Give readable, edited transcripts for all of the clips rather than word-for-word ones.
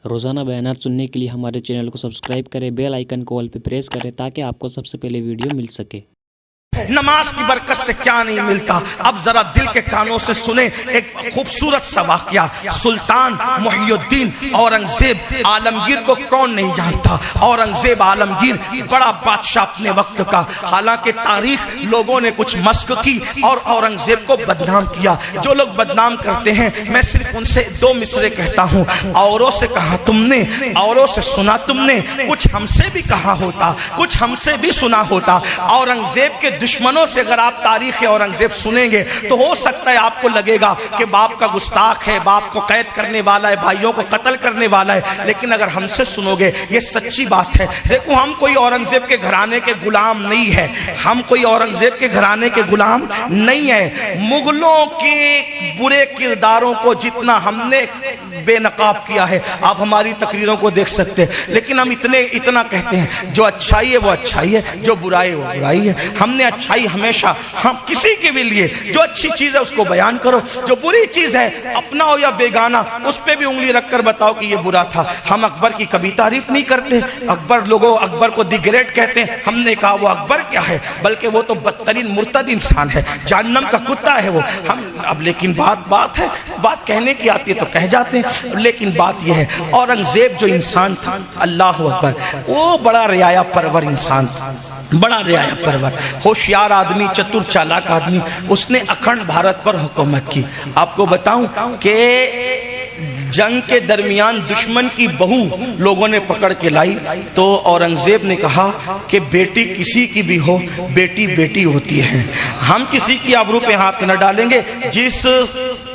روزانہ بیانات سننے کے لیے ہمارے چینل کو سبسکرائب کریں، بیل آئیکن کو آل پہ پریس کریں تاکہ آپ کو سب سے پہلے ویڈیو مل سکے۔ نماز کی برکت سے کیا نہیں ملتا، اب ذرا دل کے کانوں سے سنیں ایک خوبصورت سا واقعہ۔ سلطان محی الدین اورنگزیب عالمگیر کو کون نہیں جانتا؟ اورنگزیب عالمگیر بڑا بادشاہ اپنے وقت کا، حالانکہ تاریخ لوگوں نے کچھ مسخ کی اور اورنگزیب کو بدنام کیا۔ جو لوگ بدنام کرتے ہیں میں صرف ان سے دو مصرے کہتا ہوں، اوروں سے کہا تم نے، اوروں سے سنا تم نے، کچھ ہم سے بھی کہا ہوتا، کچھ ہم سے بھی سنا ہوتا۔ اورنگزیب کے دشمنوں سے اگر آپ تاریخ اورنگزیب سنیں گے تو ہو سکتا ہے آپ کو لگے گا کہ باپ کا گستاخ ہے، باپ کو قید کرنے والا ہے، بھائیوں کو قتل کرنے والا ہے، لیکن اگر ہم سے سنو گے یہ سچی بات ہے۔ دیکھو ہم کوئی اورنگزیب کے گھرانے کے غلام نہیں ہے، ہم کوئی اورنگزیب کے گھرانے کے غلام نہیں ہے۔ مغلوں کے برے کرداروں کو جتنا ہم نے بے نقاب کیا ہے آپ ہماری تقریروں کو دیکھ سکتے ہیں، لیکن ہم اتنا کہتے ہیں جو اچھائی ہے وہ اچھائی ہے، جو برائی ہے وہ برائی ہے۔ ہم نے اچھائی ہمیشہ، ہم کسی کے بھی لیے جو اچھی چیز ہے اس کو بیان کرو، جو بری چیز ہے اپنا ہو یا بیگانہ اس پہ بھی انگلی رکھ کر بتاؤ کہ یہ برا تھا۔ ہم اکبر کی کبھی تعریف نہیں کرتے، لوگوں اکبر کو دی گریٹ کہتے ہیں، ہم نے کہا وہ اکبر کیا ہے، بلکہ وہ تو بدترین مرتد انسان ہے، جہنم کا کتا ہے وہ۔ اب لیکن بات ہے، بات کہنے کی آتی ہے تو کہہ جاتے ہیں، لیکن بات یہ ہے اورنگزیب جو انسان تھا، اللہ اکبر، وہ بڑا رعایا پرور انسان تھا، بڑا رعایا پرور، ہوشیار آدمی، چتر چالاک آدمی۔ اس نے اکھنڈ بھارت پر حکومت کی۔ آپ کو بتاؤں کہ جنگ کے درمیان دشمن کی بہو لوگوں نے پکڑ کے لائی تو اورنگزیب نے کہا کہ بیٹی کسی کی بھی ہو، بیٹی بیٹی ہوتی ہے، ہم کسی کی آبرو پہ ہاتھ نہ ڈالیں گے، جس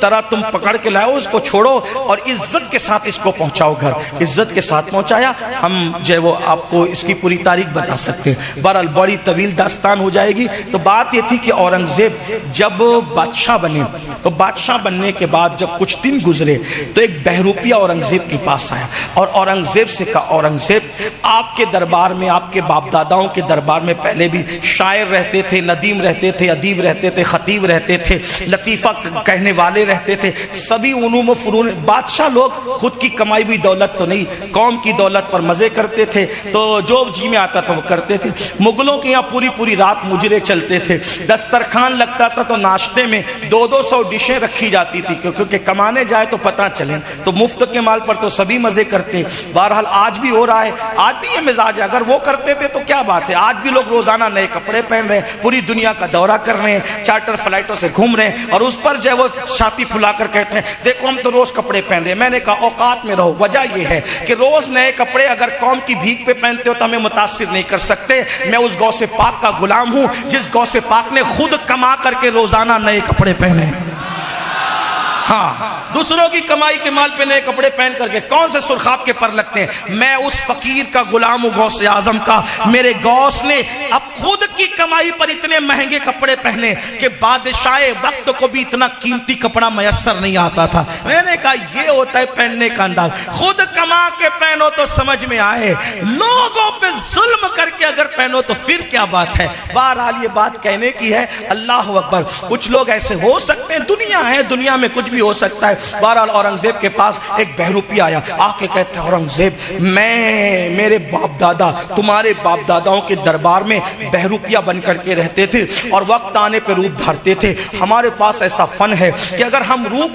طرح تم پکڑ کے لائے ہو اس کو چھوڑو اور عزت کے ساتھ اس کو پہنچاؤ گھر۔ عزت کے ساتھ پہنچایا۔ ہم جو ہے وہ آپ کو اس کی پوری تاریخ بتا سکتے ہیں، بہرحال بڑی طویل داستان ہو جائے گی۔ تو بات یہ تھی کہ اورنگزیب جب بادشاہ بنے تو بادشاہ بننے کے بعد جب کچھ دن گزرے تو ایک بہروپیہ اورنگزیب کے پاس آیا اور اورنگزیب سے کہا اورنگزیب آپ کے دربار میں، آپ کے باپ داداؤں کے دربار میں پہلے بھی شاعر رہتے تھے، ندیم رہتے تھے، ادیب رہتے تھے، خطیب رہتے تھے، لطیفہ کہنے والے رہتے تھے، سبھی علوم و فنون۔ بادشاہ لوگ خود کی کمائی ہوئی دولت تو نہیں، قوم کی دولت پر مزے کرتے تھے، تو جو جی میں آتا تھا وہ کرتے تھے۔ مغلوں کے یہاں پوری رات مجرے چلتے تھے، دسترخوان لگتا تھا تو ناشتے میں 200 ڈشیں رکھی جاتی تھی، کیونکہ کمانے جائے تو پتہ چلے، تو مفت کے مال پر تو سبھی مزے کرتے۔ بہرحال آج بھی ہو رہا ہے، آج بھی یہ مزاج ہے، اگر وہ کرتے تھے تو کیا بات ہے، آج بھی لوگ روزانہ نئے کپڑے پہن رہے ہیں، پوری دنیا کا دورہ کر رہے ہیں، چارٹر فلائٹوں سے گھوم رہے ہیں، اور اس پر جو ہے وہ چھاتی پھلا کر کہتے ہیں دیکھو ہم تو روز کپڑے پہن رہے ہیں۔ میں نے کہا اوقات میں رہو۔ وجہ یہ ہے کہ روز نئے کپڑے اگر قوم کی بھیک پہ پہنتے ہو تو ہمیں متاثر نہیں کر سکتے۔ میں اس غوث پاک کا غلام ہوں جس غوث پاک نے خود کما کر کے روزانہ نئے کپڑے پہنے۔ ہاں، دوسروں کی کمائی کے مال پہ نئے کپڑے پہن کر کے کون سے سرخاب کے پر لگتے ہیں؟ میں اس فقیر کا غلام ہوں، غوث اعظم کا۔ میرے غوث نے اب خود کی کمائی پر اتنے مہنگے کپڑے پہنے کہ بادشاہ وقت کو بھی اتنا قیمتی کپڑا میسر نہیں آتا تھا۔ میں نے کہا یہ ہوتا ہے پہننے کا انداز، خود کما کے پہنو تو سمجھ میں آئے، لوگوں پہ ظلم کر کے اگر پہنو تو پھر کیا بات ہے۔ بہرحال یہ بات کہنے کی ہے، اللہ اکبر۔ کچھ لوگ ایسے ہو سکتے ہیں، دنیا ہے، دنیا میں کچھ بھی ہو سکتا ہے۔ بہرحال اورنگزیب کے پاس ایک بہروپی آیا، آ کے کہتے ہیں اورنگزیب میرے باپ دادا تمہارے باپ داداؤں کے دربار میں بہروپیہ بن کر کے رہتے تھے اور وقت آنے پہ روپ دھارتے تھے۔ ہمارے پاس ایسا فن ہے کہ اگر ہم روپ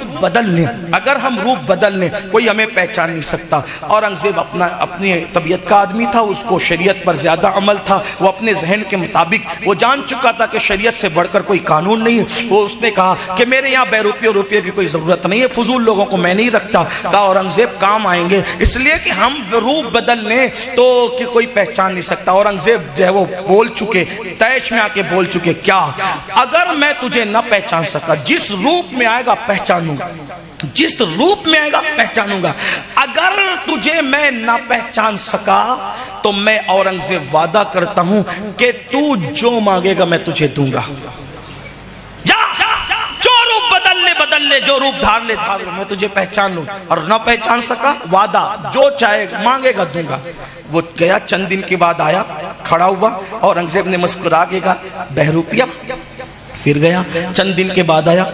بدل لیں کوئی ہمیں پہچان نہیں سکتا۔ اورنگزیب اپنی طبیعت کا آدمی تھا، اس کو شریعت پر زیادہ عمل تھا، وہ اپنے ذہن کے مطابق وہ جان چکا تھا کہ شریعت سے بڑھ کر کوئی قانون نہیں ہے۔ وہ اس نے کہا کہ میرے یہاں بہروپیہ کی کوئی ضرورت نہیں ہے، فضول لوگوں کو میں نہیں رکھتا۔ کہا اورنگزیب کام آئیں گے، اس لیے کہ ہم روپ بدل لیں تو کہ کوئی پہچان نہیں سکتا۔ اورنگزیب جو ہے وہ بول چکے، تیش میں آ کے بول چکے، کیا اگر میں تجھے نہ پہچان سکا، جس روپ میں آئے گا پہچانوں گا، جس روپ میں آئے گا پہچانوں گا، اگر تجھے میں نہ پہچان سکا تو میں اورنگزیب وعدہ کرتا ہوں کہ تو جو مانگے گا میں تجھے دوں گا۔ بدل لے، جو روپ دھار لے، میں تجھے پہچان لوں، اور نہ پہچان سکا وعدہ جو چاہے مانگے گا دوں گا۔ وہ گیا، چند دن کے بعد آیا، کھڑا ہوا، اورنگزیب نے مسکرا کے کہا بہروپیہ۔ پھر گیا، چند دن کے بعد آیا،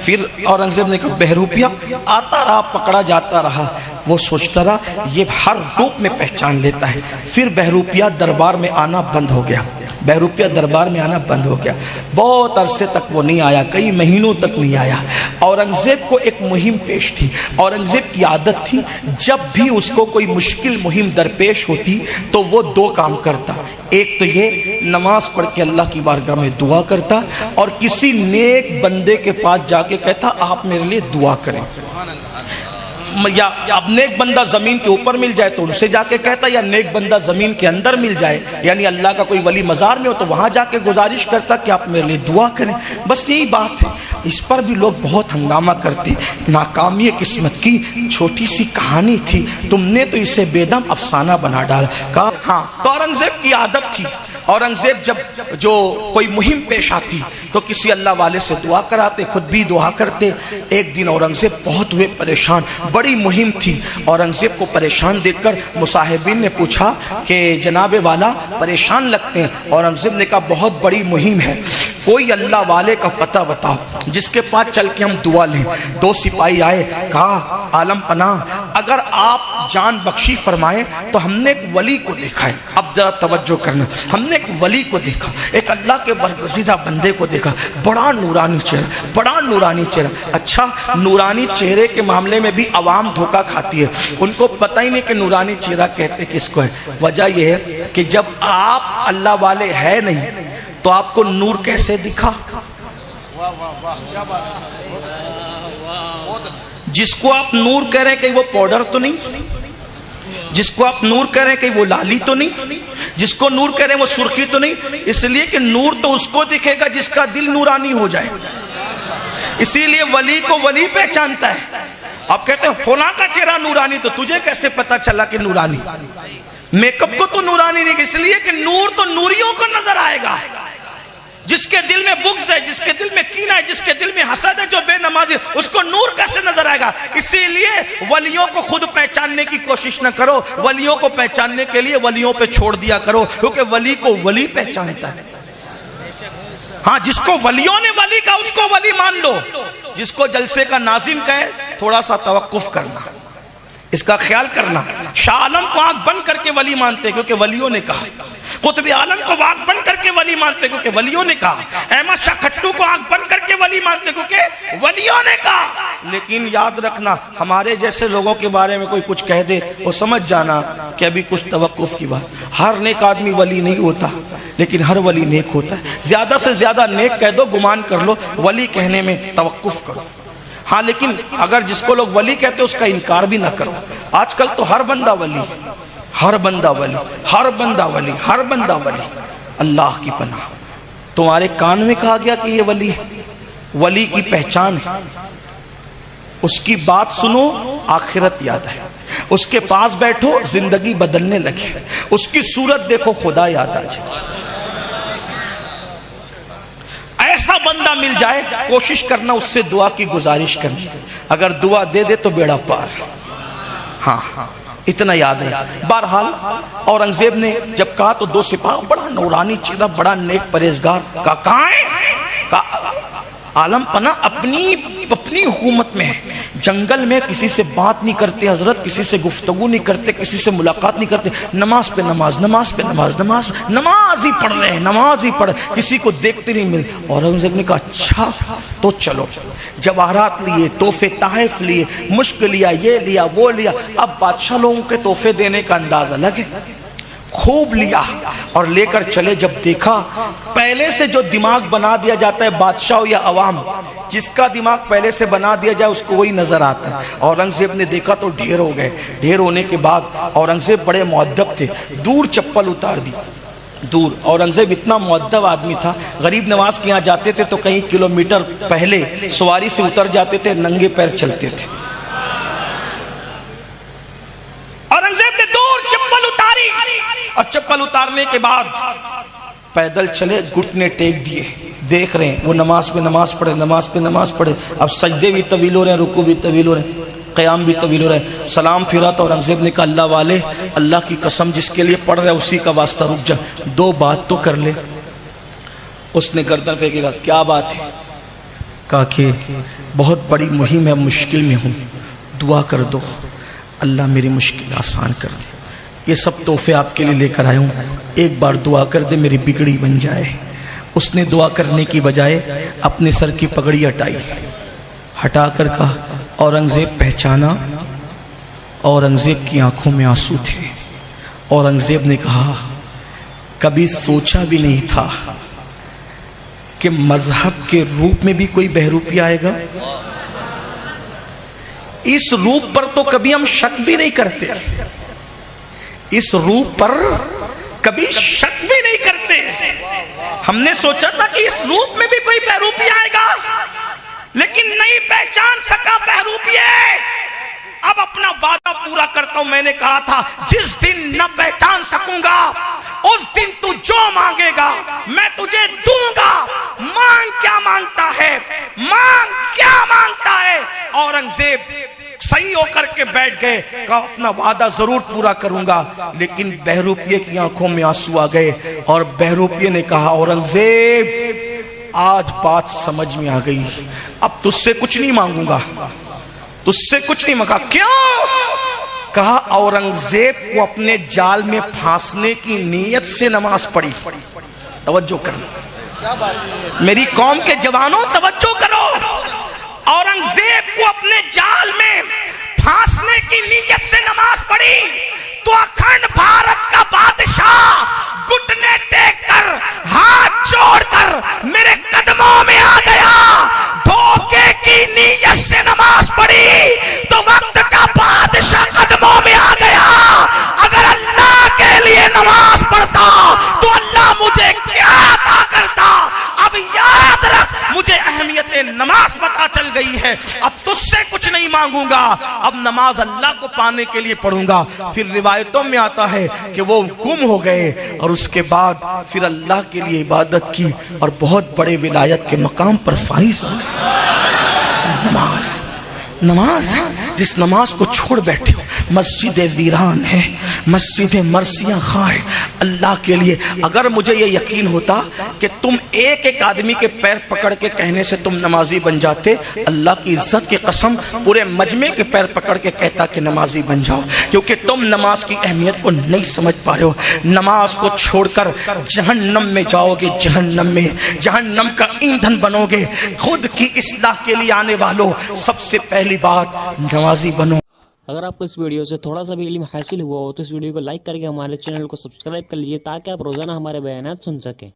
پھر اورنگزیب نے کہا بہروپیہ۔ آتا رہا، پکڑا جاتا رہا، وہ سوچتا رہا یہ ہر روپ میں پہچان لیتا ہے. پھر بہروپیہ دربار میں آنا بند ہو گیا. بہروپیہ دربار میں آنا بند ہو گیا. بہت عرصے تک وہ نہیں آیا, کئی مہینوں تک نہیں آیا. اورنگزیب کو ایک مہم پیش تھی. اورنگزیب کی عادت تھی جب بھی اس کو کوئی مشکل مہم درپیش ہوتی تو وہ دو کام کرتا. ایک تو یہ نماز پڑھ کے اللہ کی بارگاہ میں دعا کرتا, اور کسی نیک بندے کے پاس جا کے کہتا آپ میرے لیے دعا کریں. یا اب نیک بندہ زمین کے اوپر مل جائے تو ان سے جا کے کہتا, یا نیک بندہ زمین کے اندر مل جائے یعنی اللہ کا کوئی ولی مزار میں ہو تو وہاں جا کے گزارش کرتا کہ آپ میرے لیے دعا کریں. بس یہی بات ہے. اس پر بھی لوگ بہت ہنگامہ کرتے. ناکامی قسمت کی چھوٹی سی کہانی تھی, تم نے تو اسے بے دم افسانہ بنا ڈالا. کہا ہاں. تو اورنگزیب کی عادت تھی, اورنگزیب جب جو کوئی مہم پیش آتی تو کسی اللہ والے سے دعا کراتے, خود بھی دعا کرتے. ایک دن اورنگزیب بہت ہوئے پریشان, بڑی مہم تھی. اورنگزیب کو پریشان دیکھ کر مصاحبین نے پوچھا کہ جناب والا پریشان لگتے ہیں. اورنگزیب نے کہا بہت بڑی مہم ہے, کوئی اللہ والے کا پتہ بتاؤ جس کے پاس چل کے ہم دعا لیں. دو سپاہی آئے, کہا عالم پناہ اگر آپ جان بخشی فرمائیں تو ہم نے ایک ولی کو دیکھا ہے. اب ذرا توجہ کرنا, ہم نے ایک ولی کو دیکھا, ایک اللہ کے برگزیدہ بندے کو دیکھا, بڑا نورانی چہرہ, بڑا نورانی چہرہ. اچھا, نورانی چہرے کے معاملے میں بھی عوام دھوکہ کھاتی ہے, ان کو پتہ ہی نہیں کہ نورانی چہرہ کہتے کس کو ہے. وجہ یہ ہے کہ جب آپ اللہ والے ہے نہیں تو آپ کو نور کیسے دکھا؟ جس کو آپ نور کہہ رہے ہیں کہ وہ پاؤڈر تو نہیں, جس کو آپ نور کہہ رہے ہیں کہ وہ لالی تو نہیں, جس کو نور کہہ رہے ہیں وہ سرخی تو نہیں. اس لیے کہ نور تو اس کو دکھے گا جس کا دل نورانی ہو جائے. اسی لیے ولی کو ولی پہچانتا ہے. آپ کہتے ہیں فلاں کا چہرہ نورانی, تو تجھے کیسے پتا چلا کہ نورانی؟ میک اپ کو تو نورانی نہیں, اس لیے کہ نور تو نوریوں کو نظر آئے گا. جس کے دل میں بغض ہے, جس کے دل میں کینہ ہے, جس کے دل میں حسد ہے, جو بے نمازی, اس کو نور کیسے نظر آئے گا؟ اسی لیے ولیوں کو خود پہچاننے کی کوشش نہ کرو, ولیوں کو پہچاننے کے لیے ولیوں پہ چھوڑ دیا کرو, کیونکہ ولی کو ولی پہچانتا ہے. ہاں, جس کو ولیوں نے ولی کہا اس کو ولی مان لو. جس کو جلسے کا ناظم کہے تھوڑا سا توقف کرنا, اس کا خیال کرنا. شاہ عالم کو آنکھ بند کر کے ولی مانتے کیونکہ ولیوں نے کہا, قطب عالم کو آنکھ بند کر کے ولی مانتے کیونکہ ولیوں نے کہا, احمد شاہ کھٹو کو آنکھ بند کر کے ولی مانتے کیونکہ ولیوں نے کہا. لیکن یاد رکھنا, ہمارے جیسے لوگوں کے بارے میں کوئی کچھ کہہ دے وہ سمجھ جانا کہ ابھی کچھ توقف کی بات. ہر نیک آدمی ولی نہیں ہوتا, لیکن ہر ولی نیک ہوتا ہے. زیادہ سے زیادہ نیک کہہ دو, گمان کر لو, ولی کہنے میں توقف کرو. ہاں, لیکن اگر جس کو لوگ ولی کہتے اس کا انکار بھی نہ کرو. آج کل تو ہر بندہ ولی, ہر بندہ ولی, ہر بندہ ولی, ہر بندہ ولی. اللہ کی پناہ. تمہارے کان میں کہا گیا کہ یہ ولی ہے, ولی کی پہچان ہے, اس کی بات سنو آخرت یاد ہے, اس کے پاس بیٹھو زندگی بدلنے لگے, اس کی صورت دیکھو خدا یاد آ جائے. ایسا بندہ مل جائے کوشش کرنا اس سے دعا کی گزارش کرنی, اگر دعا دے دے تو بیڑا پار. ہاں, اتنا یاد ہے. بہرحال اورنگزیب نے جب کہا تو دو سپاہ, بڑا نورانی چہرہ, بڑا نیک پرہیزگار, کہاں ہے؟ عالم پناہ اپنی حکومت میں ہے, جنگل میں کسی سے بات نہیں کرتے حضرت, کسی سے گفتگو نہیں کرتے, کسی سے ملاقات نہیں کرتے, نماز پہ نماز, نماز پہ نماز, نماز ہی پڑھ رہے ہیں, نماز ہی پڑھ, کسی کو دیکھتے نہیں مل. اورنگزیب نے کہا اچھا تو چلو, جواہرات لیے, تحفے تحائف لیے, مشک لیا, یہ لیا, وہ لیا. اب بادشاہ لوگوں کے تحفے دینے کا انداز الگ ہے, خوب لیا اور لے کر چلے. جب دیکھا پہلے سے جو دماغ بنا دیا جاتا ہے بادشاہ یا عوام, جس کا دماغ پہلے سے بنا دیا جائے اس کو وہی نظر آتا ہے. اورنگزیب نے دیکھا تو ڈھیر ہو گئے. ڈھیر ہونے کے بعد اورنگزیب بڑے مؤدب تھے, دور چپل اتار دی, دور. اورنگزیب اتنا مؤدب آدمی تھا, غریب نواز کے یہاں جاتے تھے تو کئی کلومیٹر پہلے سواری سے اتر جاتے تھے, ننگے پیر چلتے تھے. اورنگزیب نے دور چپل اتاری, اور چپل اتارنے کے بعد پیدل چلے, گھٹنے ٹیک دیے, دیکھ رہے ہیں وہ نماز پہ نماز پڑھے, نماز پہ نماز پڑھے. اب سجدے بھی طویل ہو رہے ہیں, رکوع بھی طویل ہو رہے ہیں, قیام بھی طویل ہو رہے ہیں. سلام پھرا تو اورنگزیب نے کہا اللہ والے, اللہ کی قسم جس کے لیے پڑھ رہے اسی کا واسطہ رک جا, دو بات تو کر لے. اس نے گردن پھینکے کہا کیا بات ہے؟ کہا کہ بہت بڑی مہم ہے, مشکل میں ہوں, دعا کر دو. اللہ میری مشکل آسان کر دے. یہ سب تحفے آپ کے لیے لے کر آیا ہوں, ایک بار دعا کر دے میری بگڑی بن جائے. اس نے دعا کرنے کی بجائے اپنے سر کی پگڑی ہٹا کر کہا اورنگزیب پہچانا. اورنگزیب کی آنکھوں میں آنسو تھے. اورنگزیب نے کہا کبھی سوچا بھی نہیں تھا کہ مذہب کے روپ میں بھی کوئی بہروپی آئے گا. اس روپ پر تو کبھی ہم شک بھی نہیں کرتے, اس روپ پر کبھی شک بھی نہیں کرتے. ہم نے سوچا تھا کہ اس روپ میں بھی کوئی بہروپی آئے گا, لیکن نہیں پہچان سکا بہروپی ہے. اب اپنا وعدہ پورا کرتا ہوں. میں نے کہا تھا جس دن نہ پہچان سکوں گا اس دن تو جو مانگے گا میں تجھے دوں گا. مانگ کیا مانگتا ہے, مانگ کیا مانگتا ہے. اورنگزیب صحیح ہو کر کے بیٹھ گئے, کہا اپنا وعدہ ضرور پورا کروں گا. لیکن بہروپیے کی آنکھوں میں آنسو آ گئے اور بہروپیے نے کہا اورنگزیب آج بات سمجھ میں آ گئی, اب تجھ سے کچھ نہیں مانگوں گا, تجھ سے کچھ نہیں مانگا. کیوں؟ کہا اورنگزیب کو اپنے جال میں پھانسنے کی نیت سے نماز پڑھی. توجہ کرو میری قوم کے جوانوں, توجہ کرو. اورنگزیب کو اپنے جال میں پھانسنے کی نیت سے نماز پڑھی تو اکھنڈ بھارت کا بادشاہ گھٹنے ٹیک کر ہاتھ جوڑ کر میرے قدموں میں آ گیا. دھوکے کی نیت سے نماز پڑھی تو وقت کا بادشاہ قدموں میں آ گیا. اگر اللہ کے لیے نماز پڑھتا تو اللہ مجھے کیا عطا کرتا. اب یاد رکھ مجھے اہمیت نماز پتہ چل گئی ہے, اب تجھ سے کچھ نہیں مانگوں گا, اب نماز اللہ کو پانے کے لیے پڑھوں گا. پھر روایتوں میں آتا ہے کہ وہ گم ہو گئے اور اس کے بعد پھر اللہ کے لیے عبادت کی اور بہت بڑے ولایت کے مقام پر فائز ہو گئے. نماز جس نماز کو چھوڑ بیٹھے ہو, مسجد ویران ہے, مسجد مرثیہ خواہ ہے اللہ کے لیے. اگر مجھے یہ یقین ہوتا کہ تم ایک ایک آدمی کے پیر پکڑ کے کہنے سے تم نمازی بن جاتے, اللہ کی عزت کی قسم پورے مجمع کے پیر پکڑ کے کہتا کہ نمازی بن جاؤ. کیونکہ تم نماز کی اہمیت کو نہیں سمجھ پا رہے ہو. نماز کو چھوڑ کر جہنم میں جاؤ گے, جہنم میں جہنم کا ایندھن بنو گے. خود کی اصلاح کے لیے آنے والوں سب سے پہلی بات نمازی بنو. اگر آپ کو اس ویڈیو سے تھوڑا سا بھی علم حاصل ہوا ہو تو اس ویڈیو کو لائک کر کے ہمارے چینل کو سبسکرائب کر لیجیے تاکہ آپ روزانہ ہمارے بیانات سن سکیں.